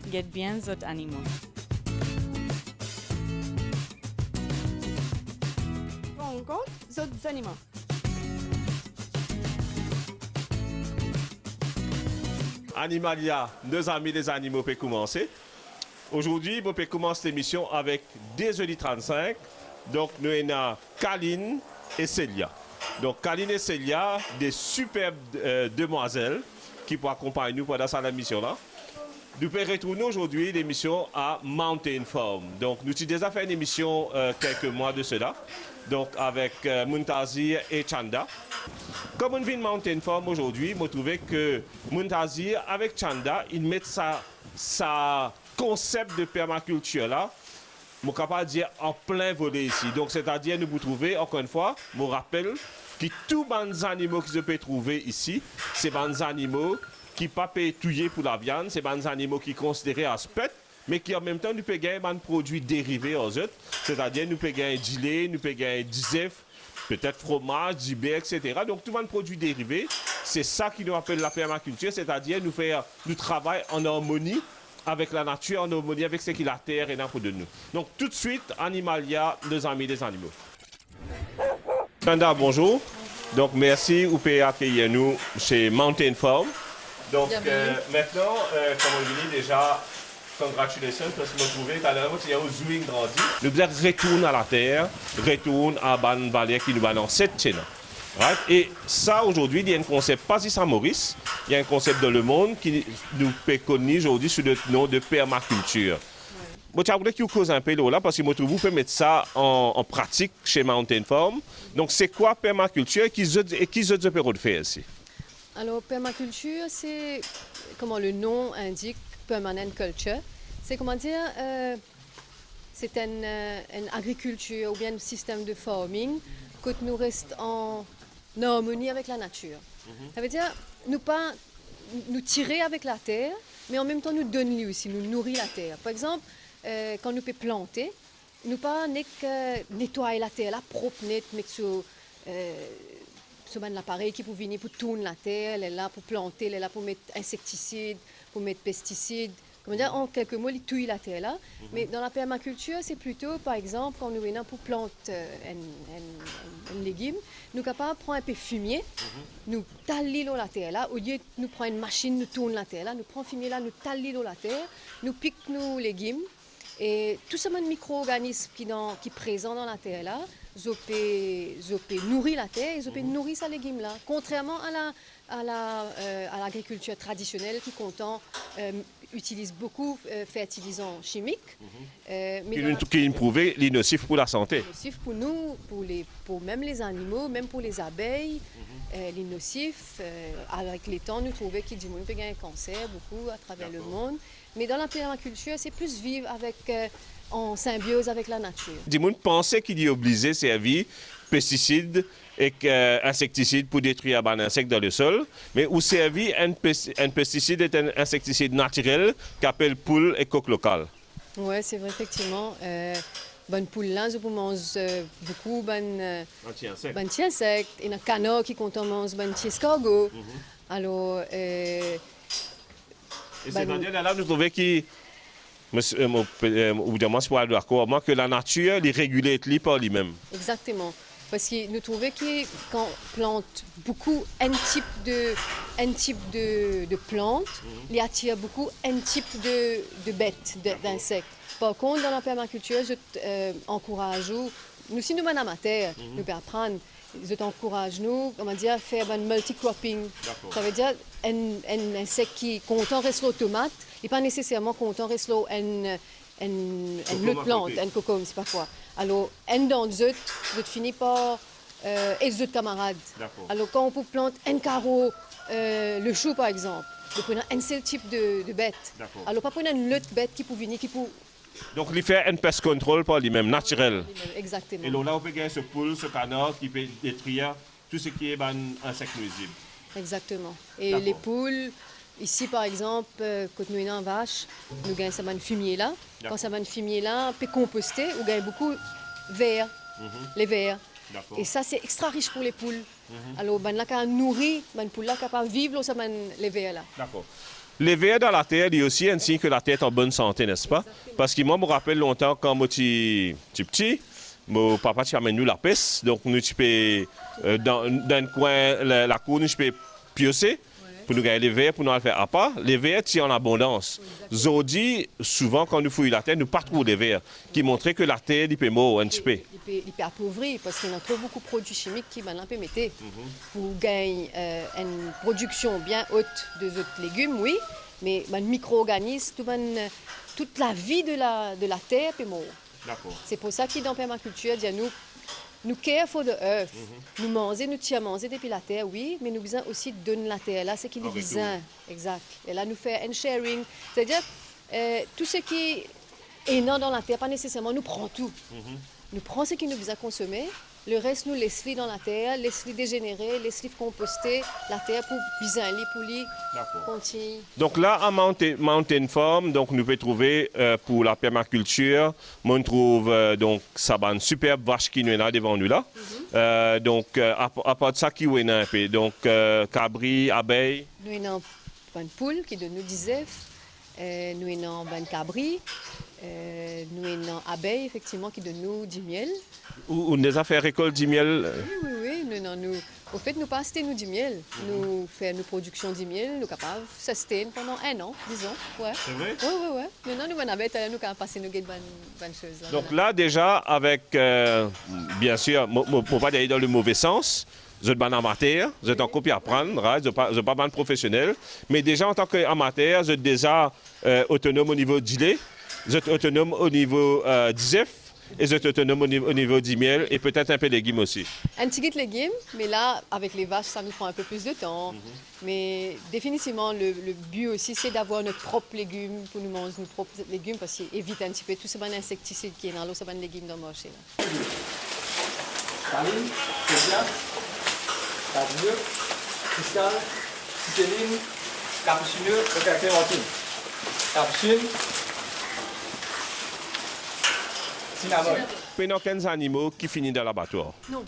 guette bien les autres animaux. On compte les autres animaux. Animalia, nos amis des animaux, peut commencer. Aujourd'hui, on peut commencer l'émission avec des jeudi 35. Donc, nous avons Kaline et Célia. Donc, Kaline et Célia, des superbes demoiselles qui pourront accompagner nous pendant cette émission-là. Nous pouvons retourner aujourd'hui l'émission à Mountain Farm. Donc, nous avons déjà fait une émission quelques mois de cela. Donc, avec Muntazir et Chanda. Comme on vient de Mountain Farm aujourd'hui, je trouve que Muntazir avec Chanda, ils mettent sa concept de permaculture là, je suis capable de dire en plein volet ici. Donc, c'est-à-dire, nous vous trouvez, encore une fois, je rappelle que tous les animaux que je peux trouver ici, c'est des animaux qui ne sont pas tués pour la viande, c'est des animaux qui sont considérés à spect, mais qui en même temps, nous pouvons gagner des produits dérivés aux autres. C'est-à-dire, nous pouvons gagner du lait, nous pouvons gagner du zèf, peut-être fromage, du beurre, etc. Donc, tous les produits dérivés, c'est ça qui nous appelle la permaculture, c'est-à-dire, nous travaillons en harmonie avec la nature, en harmonie avec ce qui est la terre et n'importe de nous. Donc, tout de suite, Animalia, nos amis des animaux. Chanda, bonjour. Donc, merci, vous pouvez accueillir nous chez Mountain Farm. Donc, maintenant, comme on dit déjà, congratulations parce que vous trouvez, tout à l'heure, il y a un zooming grandi. Nous devons retourner à la terre, retourner à Ban Valley qui nous va dans cette chaîne. Right? Et ça, aujourd'hui, il y a un concept, pas ici à Maurice, il y a un concept dans le monde qui nous peut connaître aujourd'hui sous le nom de permaculture. Bon, je voudrais que vous causez un peu là parce que vous pouvez mettre ça en pratique chez Mountain Farm. Donc, c'est quoi permaculture et qui autres peut faire ici? Alors, permaculture, c'est, comment le nom indique, permanent culture. C'est, comment dire, c'est une agriculture ou bien un système de farming que nous restons en harmonie avec la nature. Ça veut dire, nous tirer avec la terre, mais en même temps nous donner aussi, nous nourrir la terre. Par exemple, quand nous pouvons planter, nous pas nettoyer la terre, la propre, net, mettre sur l'appareil qui peut venir pour tourner la terre, elle est là pour planter, elle est là pour mettre insecticides, pour mettre pesticides. Comment dire, en quelques mots, ils touillent la terre là. Mais dans la permaculture, c'est plutôt, par exemple, quand nous venons pour planter un légume, nous sommes capables de prendre un peu de fumier, nous tailler la terre là. Au lieu de nous prendre une machine, nous tourner la terre là, nous prenons le fumier là, nous tailler la terre, nous piquons nos légumes. Et tout ce micro-organisme qui est présent dans la terre là, ils nourrir la terre et ils nourrir ces légumes là. Contrairement à l'agriculture traditionnelle qui utilise beaucoup fertilisants chimiques. Qui prouve les nocifs pour la santé. Nocifs pour nous, pour même les animaux, même pour les abeilles. Les nocifs, avec les temps, nous trouvons qu'ils peuvent gagner un cancer beaucoup à travers le monde. Mais dans la permaculture, c'est plus vivre en symbiose avec la nature. Des gens pensaient qu'il est obligé de servir pesticides et insecticides pour détruire les insectes dans le sol, mais où servir un pesticide est un insecticide naturel qui s'appelle poule et coque locale. Oui, c'est vrai, effectivement. Bonne poule là, je mange beaucoup anti-insectes. Et un canard qui mange bon escargot. Alors, et c'est-à-dire là, nous trouvons que que la nature est régulée par lui-même. Exactement. Parce que nous trouvons que quand on plante beaucoup un type de plante, il attire beaucoup un type de bêtes, d'insectes. Par contre, dans la permaculture, je encourage nous, si nous sommes amateurs, nous pouvons apprendre. Je t'encourage nous, comment dire, à faire un multi-cropping. Ça veut dire un insecte qui content reste la tomate, et pas nécessairement content reste une autre plante, un cocombe, c'est pas quoi. Alors, un dans les autres, je finis par et les autres camarades. Alors, quand on peut planter un carreau, le chou par exemple, on peut prendre un seul type de bête. Alors, pas prendre une autre bête qui peut venir, qui peut. Donc, il fait un pest control par lui-même, naturel. Exactement. Et là, on peut gagner ce poule, ce canard qui peut détruire tout ce qui est insecte nuisible. Exactement. Et les poules, ici par exemple, quand nous avons une vache, nous gagnons ça fumier là. Quand ça fumier là, on peut composter, on gagne beaucoup vers, les vers. Et ça, c'est extra riche pour les poules. Alors, là, quand on nourrit, les poules là, capable de vivre, ça les vers là. D'accord. Les vers dans la terre, il y a aussi un signe que la terre est en bonne santé, n'est-ce pas? Parce que moi, je me rappelle longtemps quand moi, j'étais petit, mon papa tu amène nous la peste, donc nous, tu peux, dans le coin, la cour, nous, tu peux piocer pour nous gagner les vers, pour nous le faire à part. Les vers, c'est en abondance. Aujourd'hui, souvent, quand nous fouillons la terre, nous pas trop les vers, qui montraient que la terre, il peut mourir un petit peu. Il peut appauvrir parce qu'il y a trop beaucoup de produits chimiques qui maintenant peut mettre pour gagner une production bien haute de autres légumes, oui, mais les micro-organismes, toute la vie de la terre peut mourir. D'accord. C'est pour ça que dans la permaculture, nous care for the earth. Nous manger, nous tiens manger depuis la terre, oui, mais nous besoin aussi de donner la terre là, c'est qu'il nous besoin. Exact. Et là, nous faisons un sharing. C'est-à-dire, tout ce qui est dans la terre, pas nécessairement, nous prenons tout. Nous prenons ce qui nous besoin consommer. Le reste, nous laissons dans la terre, laissons dégénérer, laissons composter la terre pour bien pour lui continuer. Donc là, à Mountain Farm, donc nous pouvons trouver pour la permaculture, on trouve donc ça va une superbe vache qui nous est là devant nous là. Donc à part de ça qui est un peu, donc cabri, abeille. Nous avons une poule qui donne nous 10 œufs. Nous avons une cabri. Nous avons une abeille effectivement qui donne nous du miel. Ou on a fait récolte du miel. Oui. Au fait, nous pas acheter nous du miel. Nous faisons nos productions du miel, nous sommes capables de sustain pendant 1 an, disons. Ouais. C'est vrai? Oui. Maintenant, nous avons nous sommes capables de passer nos bonnes choses. Là, Donc là, déjà, avec, bien sûr, je ne peux pas aller dans le mauvais sens. Je suis amateur, je suis en copie à prendre, je ne suis pas un professionnel. Mais déjà, en tant qu'amateur, je suis déjà autonome au niveau du lait, je suis autonome au niveau d'ISEF. Et je suis autonome au niveau du miel et peut-être un peu de légumes aussi. Un petit peu de légumes, mais là, avec les vaches, ça nous prend un peu plus de temps. Mais définitivement, le but aussi, c'est d'avoir notre propre légumes pour nous manger nos propres légumes parce qu'il évite un petit peu tout ce bon insecticide qui est dans l'eau, ce bon légumes dans le marché. Caline, Célia, Tadjur, Cristal, Cicéline, Capucineux, et Clémentine. Capucine, Cinnamon. Il n'y a aucun animaux qui finissent dans l'abattoir. Non.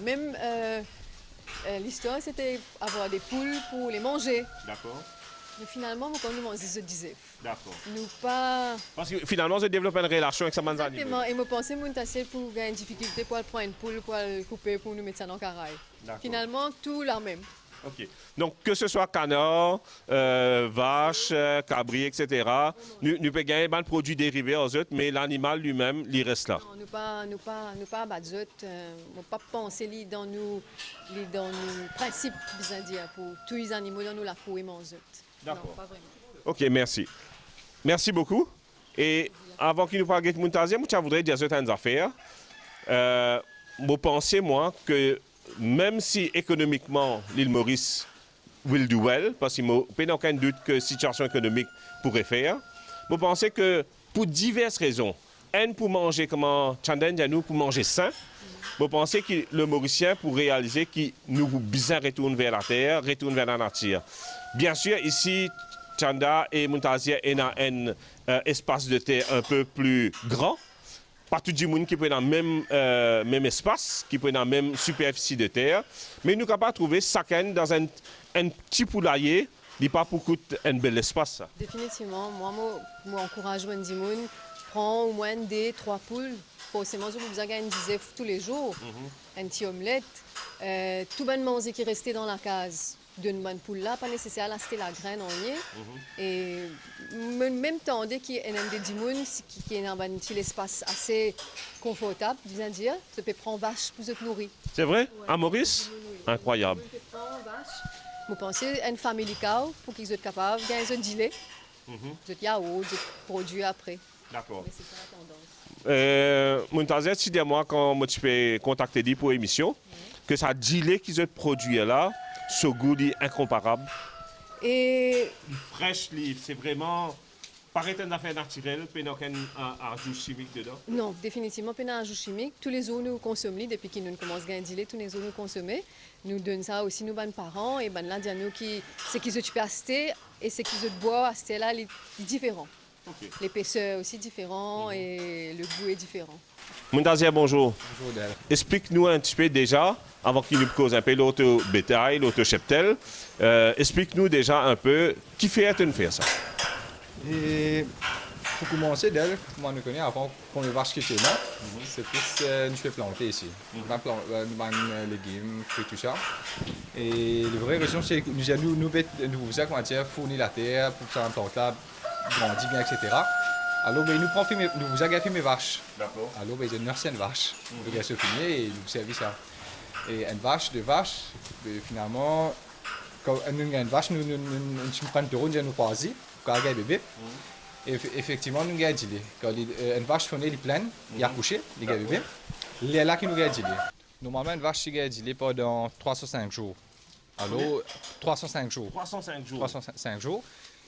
Même l'histoire, c'était avoir des poules pour les manger. D'accord. Mais finalement, quand nous mangeons, je disais. D'accord. Nous pas. Parce que finalement, je développe une relation avec ces animaux. Exactement. Et je pensais que nous pour gagner une difficulté pour prendre une poule, pour le couper, pour nous mettre ça dans le caraï. Finalement, tout la même. OK. Donc, que ce soit canard, vache, cabri, etc., nous pouvons gagner des produits dérivés aux autres, mais l'animal lui-même, il reste là. Non, nous pas abattre nous pas penser dans nos principes, bien dire, pour tous les animaux dans nous la cour et manger. D'accord. Non, pas vraiment. OK, merci. Merci beaucoup. Et avant qu'il nous parle de Mountazier, je voudrais dire certaines affaires. Je pense, moi, que même si économiquement, l'île Maurice will do well, parce qu'il n'y a aucun doute que la situation économique pourrait faire, je pense que pour diverses raisons, pour manger comme Chandan pour manger sain, je pense que le Mauricien pour réaliser qu'il nous bien retourne vers la terre, retourne vers la nature. Bien sûr, ici, Chanda et Mountazier ont un espace de terre un peu plus grand. Pas tout le monde qui peut dans le même espace, qui peut dans la même superficie de terre. Mais nous sommes capables de trouver chacun dans un petit poulailler, il n'est pas pour coûter un bel espace. Ça. Définitivement. Moi encourage les gens, prends au moins 3 poules. Forcément, vous besoin gagner une dizaine tous les jours. Un petit omelette. Tout bon manger qui restait dans la case d'une bonne poule là, pas nécessaire d'acheter la graine en ligne. Et même temps, dès qu'il y a un des dimounes qui est dans un petit espace assez confortable, bien dire, ça peut prendre vache pour se nourrir. C'est vrai? À Maurice? Incroyable. Vous pensez à une famille cow pour qu'ils soient capables de gagner un gilet, de yaourt, de produits après. D'accord. Mais c'est pas la tendance. Mountazier, si dis-moi quand tu peux contacter dit pour l'émission, que ça gilet qu'ils ont produit là, ce goût est incomparable. Et Fraîche livre, c'est vraiment paraît une affaire naturelle, puis il n'y a aucun ajout chimique dedans. non, définitivement pas d'ajout chimique. Tous les jours nous consommons depuis qu'ils nous commencent à gagner, tous les jours nous consommons. Nous donnons ça aussi nos parents et là nous qui c'est qu'ils ont acheté et c'est qu'ils ont boire acheter là est différent. Ok. L'épaisseur aussi différent et le goût est différent. Montazia, bonjour. Bonjour Del. Explique-nous un petit peu déjà, avant qu'il nous cause un peu l'auto bétail, l'auto cheptel, explique-nous déjà un peu qui fait faire ça. Et pour commencer, Del, comment on nous connaît avant qu'on les vache qui étaient là, c'est plus nous fait planter ici. Nous avons légumes, fruits, tout ça. Et la vraie raison, c'est que nous fournir la terre pour que ça plante là, grandit bien, etc. Alors, ben, nous vous agafons mes vaches. D'accord. Alors, ben, une ancienne vache. Le gars se finit et nous servons ça. Et une vache, deux vaches, ben, finalement, quand nous avons une vache, nous prenons le rôle de nous croiser, quand on a un bébé. Et effectivement, nous avons dit, quand une vache finit, elle est pleine, il a accouché, il a un bébé. Il est là qui nous a dit. Normalement, une vache, elle a dit pendant 305 jours. Alors, 305 jours. 305 jours. 305 jours.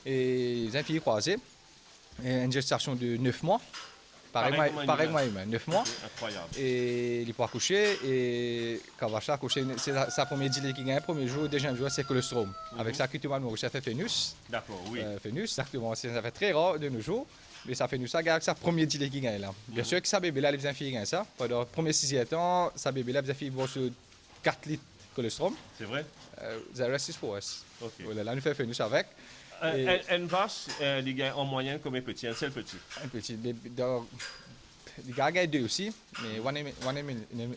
Et les filles croisées. Et une gestation de 9 mois. Pareil moi, 9 mois. Incroyable. Et il peut accoucher. Et quand la vache a accouché, c'est sa première dîner qui gagne. Le premier jour, le deuxième jour, c'est colostrum. Avec ça, tout le monde ça fait Fénus. D'accord, oui. Fénus, ça fait très rare de nos jours. Mais ça fait nous ça, avec sa première dîner qui gagne là. Bien sûr que sa bébé là, les filles gagnent ça. Pendant le premier 6e temps, sa bébé là, les filles vont sur 4 litres de colostrum. C'est vrai? The rest is for us. Ok. Voilà, là, nous fait Fénus avec. Une vache, les gars, en moyenne, comme un petit, un seul petit. Un petit. Les gars gagnent 2 aussi, mais 1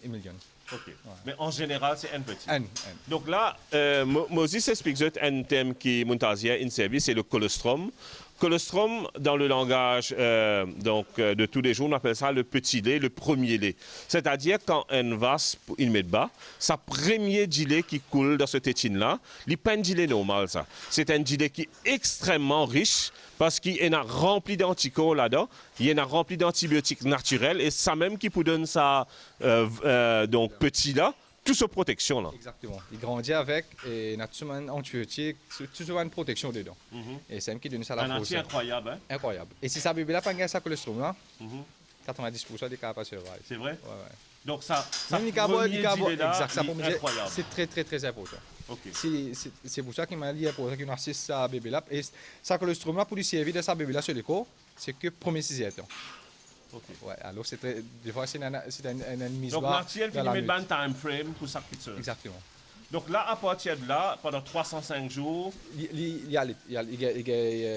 million. Ok. Mais en général, c'est un petit. Un. Donc là, Moses explique un thème qui Montazia in service, c'est le colostrum. Colostrum, dans le langage de tous les jours, on appelle ça le petit lait, le premier lait. C'est-à-dire quand une vache, il met bas, sa premier gilet qui coule dans ce tétine-là, il n'est pas un gilet normal, ça. C'est un gilet qui est extrêmement riche parce qu'il y en a rempli d'anticorps là-dedans, il y en a rempli d'antibiotiques naturels et ça même qui peut donner ça, donc petit là, tout ce protection là. Exactement. Il grandit avec et naturellement un antibiotique, toujours une protection dedans. Et c'est même qui donne ça à la Un force. anti incroyable, hein? Incroyable. Et si sa bébé là pas gagné sa colostrum là, 90% des cas pas survivre. C'est vrai? Ouais. Donc ça Même les premier gilet là, exact, ça il est incroyable. c'est très important. Ok. C'est pour ça qu'il m'a dit pour ça qu'il narcisse sa bébé là et sa colostrum là pour lui servir de sa bébé là sur l'écho, c'est que premier 6e temps. Ok. Ouais, alors c'est très des fois c'est une mise Donc barre Martial dans finit la met lutte. ban time frame pour sa petite sœur. Exactement. Donc là, à partir de là, pendant 305 jours, Il y a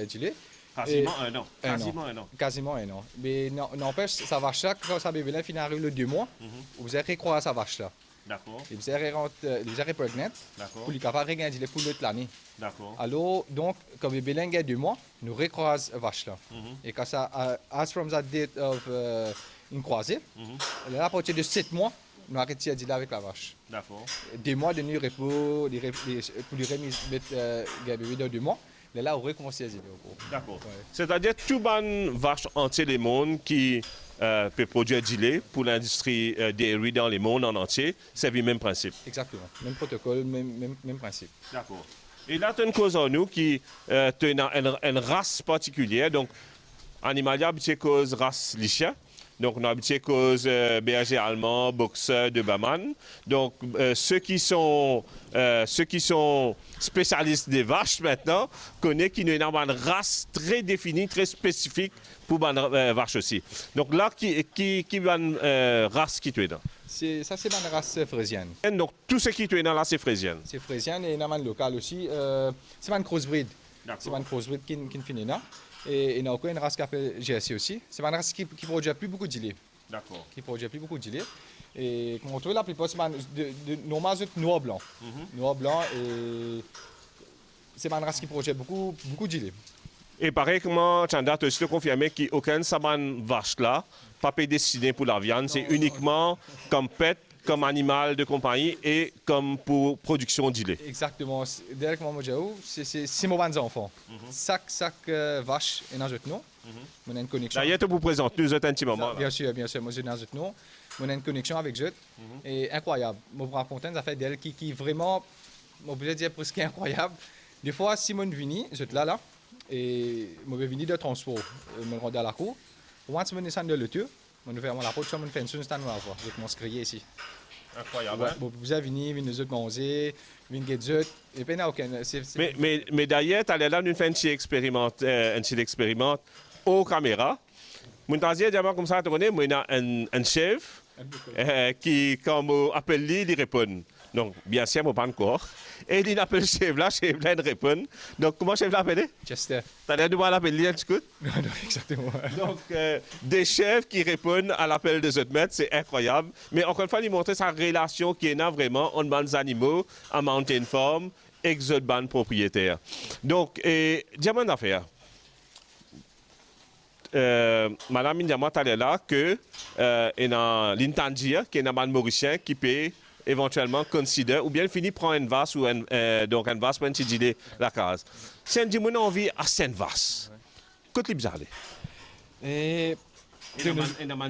gilet. quasiment un an. un Quasiment an. un an. Quasiment un an. Mais n'empêche, sa vache là, quand sa bébé là finit arrive le 2 mois, vous allez recroire sa vache là. D'accord, Et vous allez pregnant d'accord, pour lui capable de gagner pour l'autre l'année. d'accord. Alors, donc, quand bébé là a 2 mois, nous recroise la vache là. Et quand ça, as from that date of une croisée, là, à partir de 7 mois, nous arrêtons de dire avec la vache. D'accord. 2 mois de nuit repos, pour lui remettre le bébé dans 2 mois. Là, on recommence à dire. D'accord. Ouais. C'est-à-dire tout ban vache entier les mondes qui peut produire du lait pour l'industrie dairy dans les mondes en entier, c'est le même principe. Exactement. Même protocole, même principe. D'accord. Et là, tu as une cause en nous qui a une race particulière. Donc, animalia, c'est cause race lichien. Donc, on a habitué cause berger allemand, boxeur, de Baman. Donc, ceux qui sont spécialistes des vaches maintenant connaissent qu'il y a une race très définie, très spécifique pour les vaches aussi. Donc là, qui une race qui est dans? Ça, c'est une race fraisienne. Donc, tout ce qui est dans là, c'est fraisienne. C'est fraisienne et une locale aussi. C'est une crossbreed. C'est une crossbreed qui finit là. Et il y a encore une race qui s'appelle GSC aussi. C'est une race qui ne produit plus beaucoup de lait. D'accord. Qui produit plus beaucoup de lait. Et comme on trouve la plupart, c'est normalement noir blanc. Noir blanc et c'est une race qui produit beaucoup de lait. Et pareil, comment Chanda te confirmer qu'aucun saban vache là, pas destiné pour la viande, c'est uniquement comme pet, comme animal de compagnie et comme pour production de lait. Exactement. Derek Mamoudjaou, c'est mon bon enfant. Chaque vache est dans notre nom. On a une connexion. D'ailleurs, tu vous présentes nous un petit moment. Bien sûr. Moi, je suis dans notre nom. On a une connexion avec eux. Et incroyable. Je vous raconte une affaire d'elle qui vraiment, on peut dire presque incroyable. Des fois, si je viens, je suis là, et je viens de transport. Je me rends à la cour. Quand je descends de l'auto, je vais la porte, je fais une stand à voir. Je commence à crier ici. Incroyable. Ouais, vous avez venu nous autres manger, venu get et puis n'a aucun. Mais d'ailleurs, tu allais là, nous faire un petit expérimente. aux caméras. Mon troisième diamant comme ça, tu connais, moi, il y a un chef qui, quand on appelle lui, il répond. Donc, bien sûr, je ne pas encore. Et il appelle le chef là, il répond. Donc, comment le chef l'appelle? Chester. Tu as l'air de l'appeler, tu écoutes? Non, exactement. Donc, des chefs qui répondent à l'appel des autres maîtres, c'est incroyable. Mais encore une fois, il montre sa relation qui est là vraiment entre les animaux, à Mountain Farm, et les autres propriétaires. Donc, diamant d'affaires. Madame Indiama est là que il y a l'Intangia, qui est un bande mauricien qui peut éventuellement considérer, ou bien finit prendre une vache ou donc une vache pour utiliser la case. Si on dit qu'on a envie à Saint-Vasse, qu'est-ce que vous Et il y a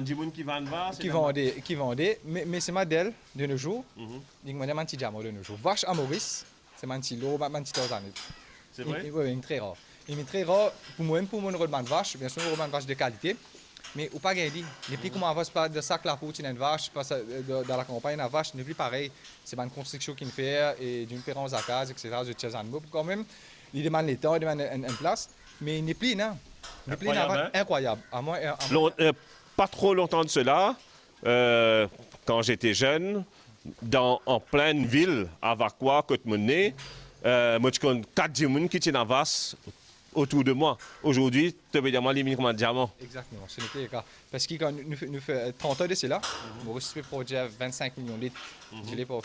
des gens qui vendent vache. qui vendent, mais c'est modèle de nos jours. Il y a un petit diamant de nos jours. Vache à Maurice, c'est un petit lot, un petit tarzanite. C'est vrai? Oui, très rare. Il est très rare pour moi, pour mon rodement de vache, bien sûr, un rodement de vache de qualité. Mais ou pas gagné. Les plus comment on de sac la peau, une vache, dans la campagne, la vache n'est plus pareil. C'est une construction qu'il fait et d'une pérance à case, etc. De chez animaux. Quand même, il demande les temps, il demande une place. Mais il n'est plus, non. Il n'est plus incroyable. Pas trop longtemps de cela, quand j'étais jeune, en pleine ville, à Vacois, Côte-Monet, moi, je connais 4 diamants qui tiennent en vache autour de moi. Aujourd'hui, tu peux dire moi limite comme un diamant. Exactement, ce n'est plus le cas. Parce que quand nous fait 30 ans de cela, Maurice peut produire 25 millions de litres. Je l'ai pas.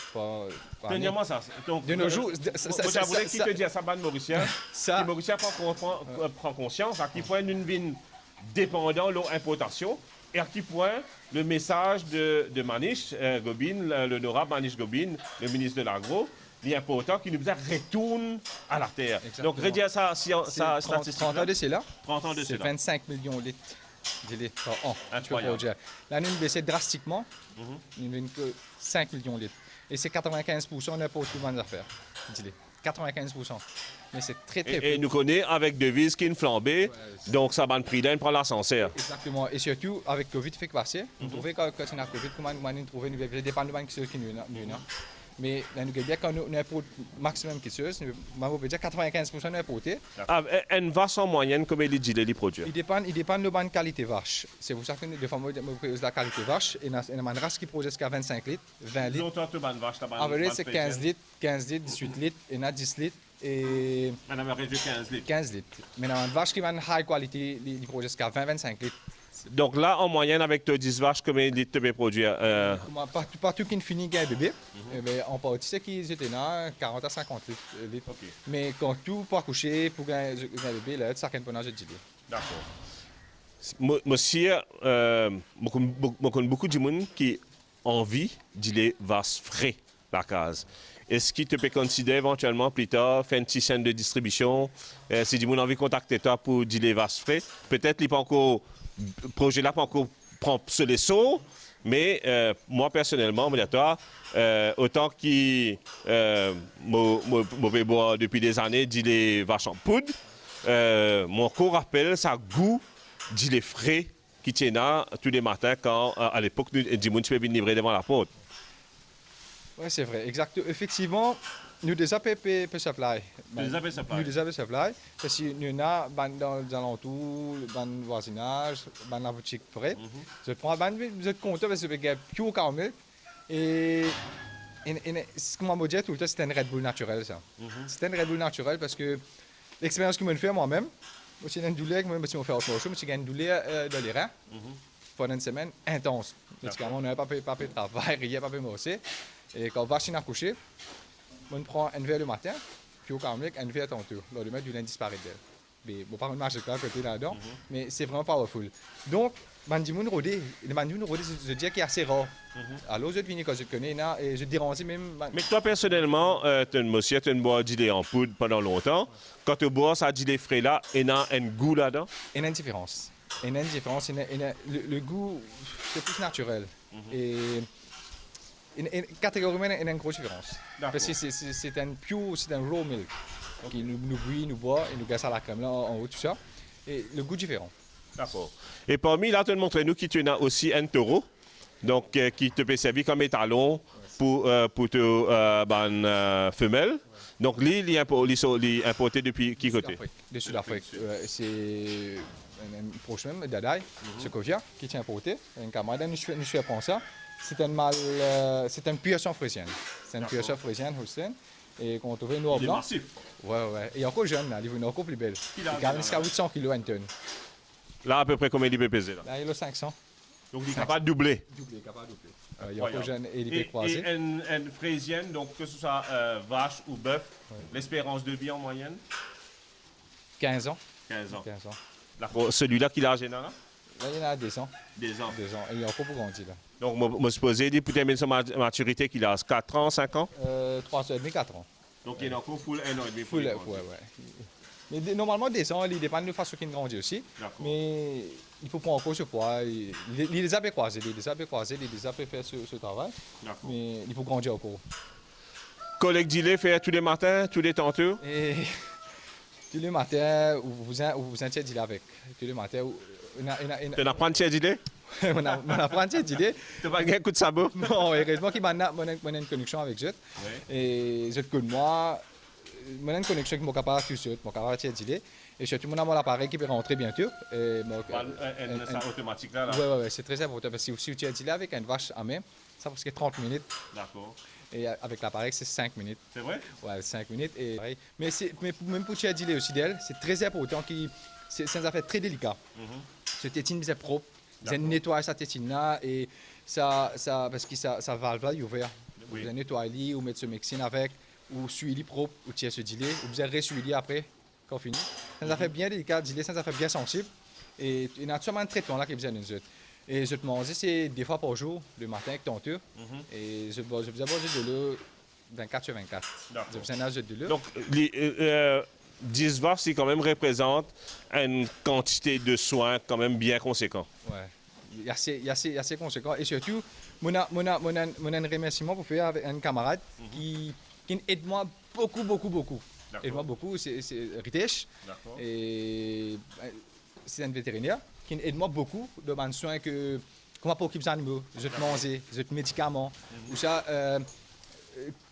Tenez-moi ça. Donc, de nos jours, qui te dit à sa bande mauricien, qui mauricien prend conscience à qui point une vigne dépendant de l'importation et à qui point le message de Manish Gobin, l'honorable Manish Gobin, le ministre de l'Agro, l'important qui nous retourne à la terre. Exactement. Donc, redire ça, statistique. 30 ans de cela. 30 ans de c'est cela. 25 millions de litres de lait par an. Incroyable. Là, nous baissons drastiquement. Nous n'avons que 5 millions de litres. Et c'est 95% n'importe où dans les affaires. 95%. Mais c'est très, très peu. Et nous connaissons avec devises qui ont flambé, donc ça va le prix d'un prend l'ascenseur. Exactement. Et surtout, avec Covid, fait que passer. Nous trouvons quand on a Covid, comment nous trouvons, nous dépendons de qui nous mais nous avons bien quand nous avons maximum qui se on peut dire 95% de importé. Une vache en moyenne, comment il dit les produits? Il dépend de la qualité vache. C'est pour ça que des fois, on pose la qualité vache. Et il y a une race qui produit jusqu'à 25 litres, 20 litres. En vrai, c'est 15 litres, 18 litres, et il y a 10 litres. Et... On a réduit 15 litres. 15 litres. Mais il y a une vache qui a une high quality, il produit jusqu'à 20-25 litres. Donc là, en moyenne, avec 10 vaches, combien de litres tu peux produire? Partout qui finit un bébé, on peut dire qu'ils étaient là 40 à 50 litres. Okay. Mais quand tout pour accoucher, pour un bébé, là, ça ne peut pas dire. D'accord. Monsieur, je connais beaucoup de gens qui ont envie de vaches frais la case. Est-ce qu'il te peut considérer éventuellement plus tard faire une petite chaîne de distribution? Si tu as envie de contacter toi pour dire les vaches frais, peut-être qu'il n'est pas encore. Le projet là pas encore prend sur les sauts, mais moi personnellement, autant que je bois depuis des années dit les vaches en poudre, mon corps rappelle ça goût dit les frais qui tiennent là tous les matins quand à l'époque du monde tu peux venir livrer devant la porte. Oui, c'est vrai, exact. Effectivement, nous des APP peut supply. Nous des APP supply. Parce que nous avons dans les alentours, dans le voisinage, dans la boutique près. Je prends vous êtes content parce que vous avez pure caramel. Et ce que moi me dit tout le temps, c'est un Red Bull naturel ça. C'est un Red Bull naturel parce que l'expérience que je me fais moi-même, j'ai une douleur, moi je me fais autre chose, j'ai une douleur dans les reins pendant une semaine intense. Parce qu'on n'a pas fait de travail, rien, pas fait de et quand on va chez accoucher, on prend un verre le matin, puis au caramel, un verre tantôt. Le lendemain, du lundi disparaît d'elle. Mais bon, par une marche de côté là-dedans, mais c'est vraiment powerful. Donc, Bandimoun Rodé, je dis qu'il est assez rare. Alors, je devine quand je connais, et je dérange même. Mais toi, personnellement, tu as une bois d'idée en poudre pendant longtemps. Quand tu bois ça d'idée frais là, il y a un goût là-dedans? Il y a une différence. Le goût, c'est plus naturel. Et catégoriquement, il y a une grosse différence. Parce que c'est un pure, c'est un raw milk. Qui nous bouille, nous boit et nous gagne à la crème là en haut, tout ça. Et le goût différent. D'accord. Et parmi là, tu as montré nous qui tu as aussi un taureau, donc qui te peut servir comme étalon pour te femelle. Donc, il est importé depuis qui côté? De Sud-Afrique. C'est un proche même, Dadaï, Sokovia, qui est importé. Un camarade, nous suis apprend ça. C'est un mâle, c'est une puissance frisienne. C'est une puissance frisienne, Holstein. Et qu'on trouve noir Il est blanc. massif. Ouais. Et encore jeune, là, il est encore plus belle. Il a Il a jusqu'à 800 kg à une tonne. Là, à peu près combien il peut peser? Là, Là, il a 500. donc, il est capable de doubler. Doublé, capable de doubler. Il est encore jeune et il est Et croisé. une fraisienne, donc que ce soit vache ou bœuf, l'espérance de vie en moyenne? 15 ans. 15 ans. 15 ans. D'accord. Celui-là qui l'a en général? Là, il y en a 2 ans. 2 ans. 2 ans. Et il est encore pour grandir, là. Donc, je me suppose, pour terminer sa maturité, qu'il a 4 ans, 5 ans? 3 ans et demi, 4 ans. Donc, il est encore full 1 an et demi. Full, ouais. Mais normalement, 2 ans, il dépend de la façon qu'il grandit aussi. D'accord. Mais il faut prendre en compte ce poids. Il les a bien croisés, il les a bien fait ce travail. D'accord. Mais il faut grandir encore. Collègue Dillet fait tous les matins, tous les tantôt? Et tous les matins, vous êtes dit avec. Tous les matins, Tu n'as pas de Dillet? on apprend cette idée. Tu n'as pas un coup de sabot? Non, heureusement qu'il m'a une connexion avec eux. Oui. Et je connais moi, j'ai une connexion avec mon capable tout seul, mon capable cette idée. Et surtout, mon appareil qui peut rentrer bientôt. Ça automatique là? Ouais, c'est très important parce que si tu as dit avec une vache à main, ça parce que 30 minutes. D'accord. Et avec l'appareil, c'est 5 minutes. C'est vrai? Ouais, 5 minutes. Et pareil. Mais même pour tu dire aussi d'elle, c'est très important. C'est une affaire très délicat. Ce tétine, c'est propre. Vous nettoyez sa tétine là et ça parce que ça valve là, il est ouvert. Oui. Vous nettoyez ou mettre ce mixine avec, ou suivez propre, ou tirer ce dilé, ou vous allez ressuivre après, quand fini. C'est une affaire bien délicate, dilé, c'est une affaire bien sensible. Et il y a sûrement un traitement là qui est besoin d'une zut. Et je te mange, c'est des fois par jour, le matin avec ton tour. Et je vous ai de l'eau 24 sur 24. D'accord. Je vous ai de l'eau. Donc, 10 vaches, c'est quand même représente une quantité de soins quand même bien conséquent. Ouais. Il y a assez conséquent. Et surtout, mon a un remerciement pour faire avec un camarade qui aide moi beaucoup. D'accord. Aide moi beaucoup, c'est Ritesh. D'accord. Et c'est un vétérinaire qui aide moi beaucoup de mes soins que comment pour occuper les animaux, je te manger, je te médicaments, ou ça.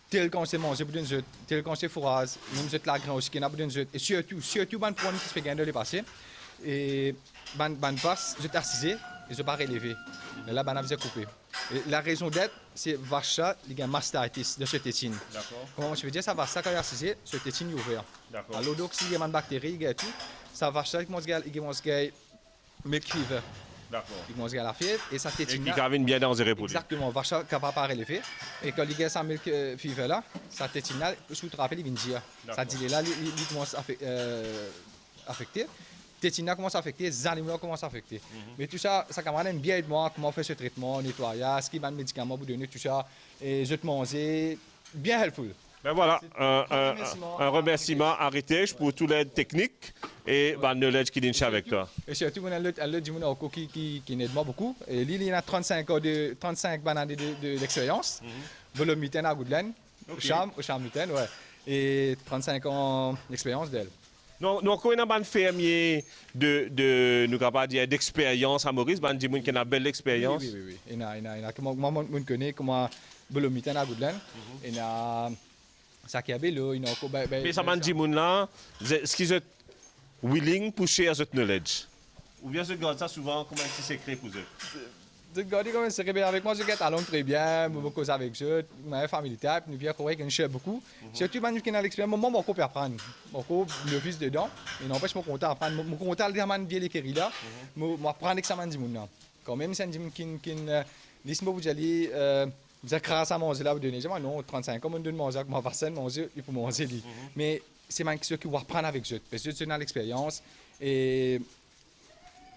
Tel qu'on s'est mangé pour une zut, tel qu'on s'est fourrage, même zut la grain aussi qui n'a pas d'une zut. Et surtout, ban pour qui se fait gagner le passé. Et ban passe, je t'ai assisé et je pas relevé. Et là, ban a coupé. Et la raison d'être, c'est vacha, il y a mastitis de ce tétine. D'accord. Comment je veux dire, ça va ça quand il a assisé, ce tétine est ouvert. D'accord. Alors donc, s'il y a une bactérie, il y a tout, ça va ça, il y a milk fever. D'accord. Il commence à la fièvre et ça Et tétine. qui carvine bien dans les pour lui. Exactement, vache capable de relever. Et quand il y a sa milk fever là, ça tétine là, sous te rappelle, il vient dire. Ça dit là, il commence à affecter. Tétine là commence à affecter, les animaux commencent à affecter. Mais tout ça, ça commence à bien aider moi, comment faire ce traitement, nettoyage, ce qui va de médicaments pour donner tout ça. Et je te manger, bien helpful. Ben voilà, un remerciement à Ritesh pour toute l'aide technique et le knowledge qu'il donne avec toi. Et surtout, on a l'autre du monde qui aide moi beaucoup. Et lui, il a 35 années d'expérience. Le mitaine à Goodland, au charme mitaine, ouais. Et 35 ans d'expérience d'elle. Donc, on a un fermier nous capable dire d'expérience à Maurice, ben dit qu'il a une belle expérience. Oui. Il a moi je connais comment le mitaine à Goodland. Il a ça qui a bello, il a encore Mais ça m'a dit là, est-ce qu'ils sont willing pour share cette knowledge? Ou bien ce gars ça souvent comme un petit secret pour eux? De garder comme c'est bien avec moi, je gagne allons très bien, beaucoup avec eux, ma famille type, nous bien correct, nous cher beaucoup. Surtout man qui a l'expérience, moi beaucoup pour apprendre. Beaucoup le fils dedans, et n'empêche mon content apprendre, mon content le man bien l'écrire là, moi apprendre l'examen du monde. Quand même c'est un dim qui dis-moi vous allez vous avez grâce à manger là vous donnez non 35 comme on donne manger moi personne manger il faut manger lui. Mais c'est man qui va apprendre avec eux parce que tu as l'expérience et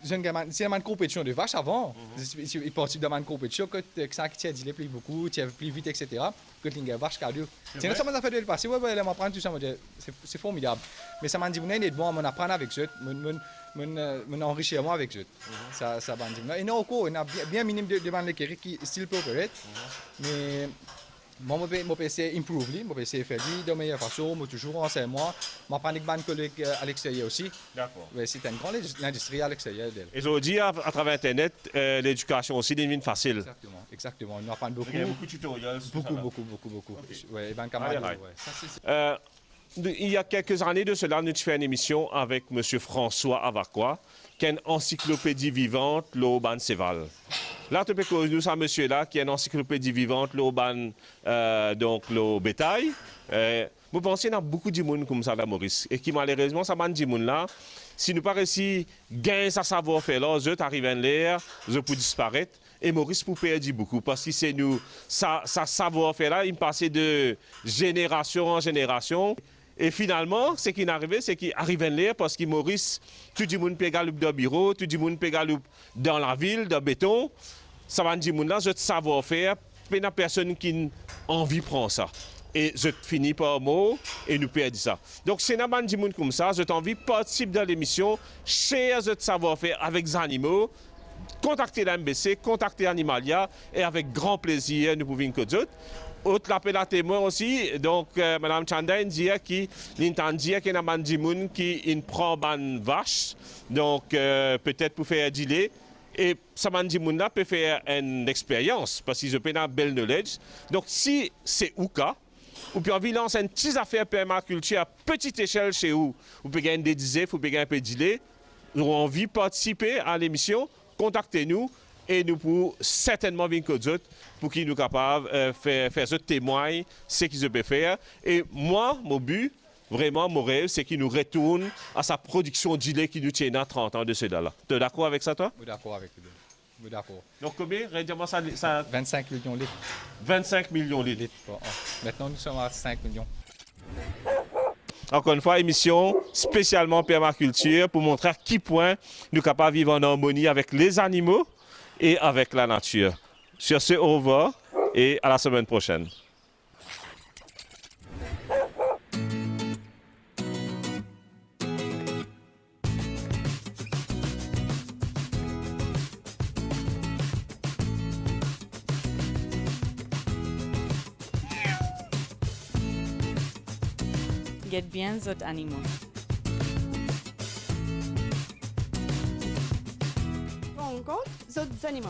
c'est une compétition de vache avant. Il partit de une compétition que ça qui t'a dit plus beaucoup, tu as plus vite, etc. Que les vaches cadeau. C'est ça m'a fait de le passer. Ouais, elle m'apprend tout ça. C'est formidable. Mais ça m'a dit, on est bon, on apprend avec eux, on enrichir moi avec eux. Ça m'a dit. Et non, on a bien minimum de bandes qui style peut être. Mais Moi, je peux essayer d'improver, je peux essayer de faire de meilleure façon, je toujours renseigner moi. Je prends avec mes collègues à l'extérieur aussi. D'accord. Ouais, c'est une grande industrie à l'extérieur d'elle. Et aujourd'hui, à travers Internet, l'éducation aussi devient facile. Exactement, exactement. On apprend beaucoup. Il y a beaucoup de tutoriels. Beaucoup. Ouais, et ben, camarade, Allez, ouais. Ça, c'est- Il y a quelques années de cela, nous avons fait une émission avec M. François Avacois, qui est une encyclopédie vivante, l'Urban Seval. Là, nous sommes monsieur-là, qui est une encyclopédie vivante, l'Urban, donc le bétail. Vous pensez qu'il y a beaucoup de monde comme ça, là, Maurice, et qui malheureusement, ça de monde là, si nous pas réussi à gagner sa savoir-faire là, je arrive en l'air, je peux disparaître. Et Maurice pour perdre beaucoup parce que c'est nous, ça savoir-faire là, il passait de génération en génération. Et finalement, ce qui est arrivé, c'est qu'il arrive en l'air parce que Maurice, tout le monde peut gagner dans le bureau, tout le monde peut gagner dans la ville, dans le béton. Ça va dire là, je savoir-faire, il n'y a personne qui a envie de prendre ça. Et je finis par mot et nous perdons ça. Donc, c'est un bande de monde comme ça, je t'envie de participer dans l'émission, share ce savoir-faire avec les animaux, contacter l'MBC, contacter Animalia et avec grand plaisir, nous pouvons que d'autres. Autre l'appel à témoin aussi, donc Mme Chanda dit qu'il y a un bande de monde qui prend une vache, donc peut-être pour faire un délai. Et ça m'a dit que peut faire une expérience parce qu'ils ont une belle knowledge. Donc, si c'est au cas, ou puis envie de lancer une petite affaire permaculture à petite échelle chez vous, vous pouvez gagner des dizaines, vous pouvez gagner un peu de délai, vous avez envie de participer à l'émission, contactez-nous et nous pouvons certainement venir que d'autres pour qu'ils nous capables de faire ce témoin, ce qu'ils peuvent faire. Et moi, mon but, vraiment, mon rêve, c'est qu'il nous retourne à sa production de lait qui nous tient à 30 ans de cela. Tu es d'accord avec ça, toi? Je suis d'accord avec lui. Je suis d'accord. Donc, combien? Redis-moi ça. 25 millions de litres. 25 millions de litres. Bon, maintenant, nous sommes à 5 millions. Encore une fois, émission spécialement permaculture pour montrer à quel point nous sommes capables de vivre en harmonie avec les animaux et avec la nature. Sur ce, au revoir et à la semaine prochaine. Get bien zot animaux. Rencontre zot animaux.